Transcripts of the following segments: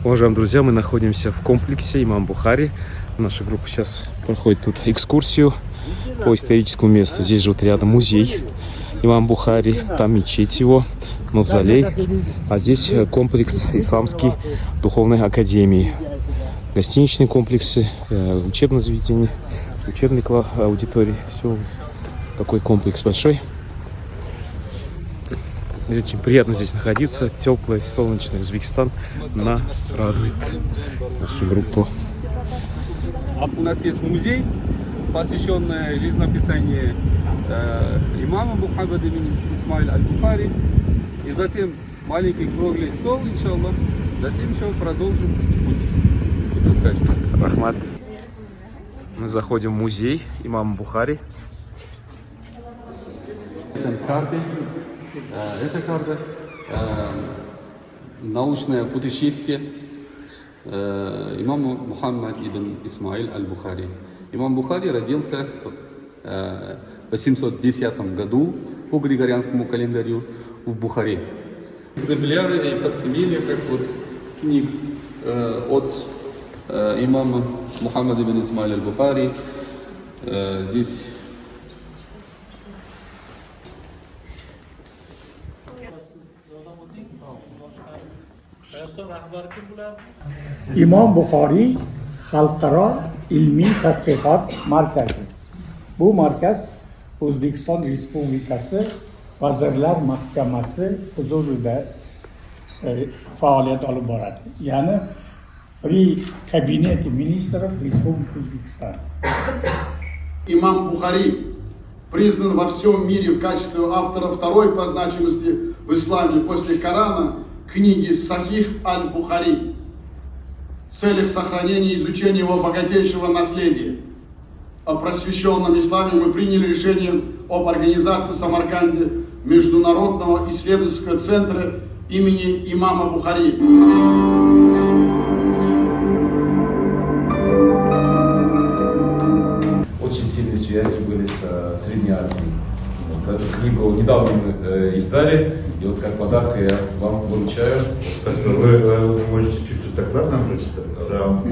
Уважаемые друзья, мы находимся в комплексе Имам Бухари. Наша группа сейчас проходит тут экскурсию по историческому месту. Здесь живет рядом музей Имам Бухари, там мечеть его, мавзолей. А здесь комплекс Исламской духовной академии. Гостиничные комплексы, учебные заведения, учебные аудитории. Все такой комплекс большой. Очень приятно здесь находиться. Теплый, солнечный Узбекистан нас радует, нашу группу. У нас есть музей, посвященный жизнеописанию имама Мухаммада ибн Исмаиля аль-Бухари. И затем маленький круглый стол, иншаллах. Затем еще продолжим путь. Что сказать? Рахмат. Мы заходим в музей имама Бухари. Это карта научное путешествие имама Мухаммад ибн Исмаиль аль-Бухари. Имам Бухари родился в 810 году по григорианскому календарю в Бухаре. Экземпляры и факсимили, как вот книг от имама Мухаммада ибн Исмаиля аль-Бухари. Здесь İmam Buxoriy Xalqaro ilmiy tadqiqot markazi. Bu markaz O'zbekiston Respublikasi Vazirlar Mahkamasi huzurida faoliyat olib boradi. Ya'ni при кабинете министров Республики Узбекистан. Имам Бухари признан во всем мире в качестве автора второй по значимости в исламе после Корана книги Сахих аль-Бухари в целях сохранения и изучения его богатейшего наследия. О просвещенном исламе мы приняли решение об организации в Самарканде Международного исследовательского центра имени имама Бухари. Очень сильные связи были с Средней Азией. Вот эту книгу недавно мы издали, и вот как подарок я вам вручаю. Спасибо. Вы можете чуть-чуть доклад нам прочитать? Да.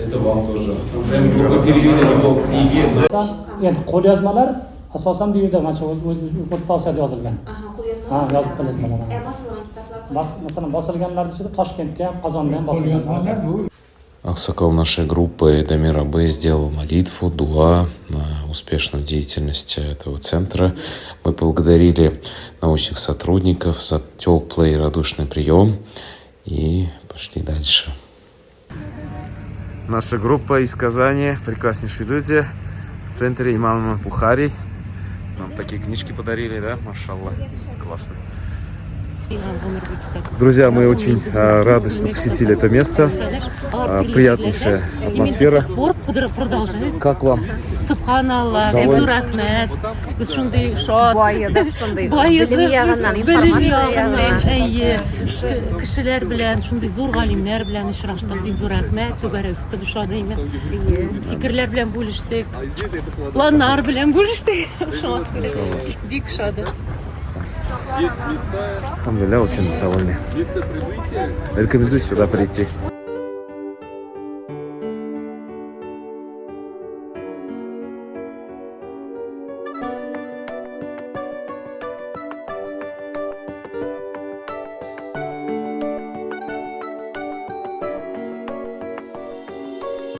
Это вам тоже. Мы перевели его книги. Endi qo'lyozmalar asosan bu yerda mana shu o'rtasida yozilgan. Ha, yozib qo'lyozmalar. Bosilgan kitoblar. Masalan, bosilganlar ichida Toshkentda ham, Qozonda ham bosilgan. Аксакал нашей группы Дамир Абэй сделал молитву, дуа на успешную деятельность этого центра. Мы поблагодарили научных сотрудников за теплый и радушный прием и пошли дальше. Наша группа из Казани, прекраснейшие люди, в центре имама Бухари. Нам такие книжки подарили, да? Машаллах, классно. Друзья, мы очень рады, что посетили это место. Приятнейшая атмосфера. Как вам? Subhanallah, Ebzu Rahmet, biz shunday shod, kishilar bilan, shunday zo'r g'olimlar bilan uchrashdik. Ebzu Rahmet, to'garak ustida shod deyman. Fikrlar bilan bo'lishdik, planlar bilan bo'lishdik. Shod kerak. Big shod. есть места, Алхамдулилля, очень довольны. место прибытия. Рекомендую сюда прийти.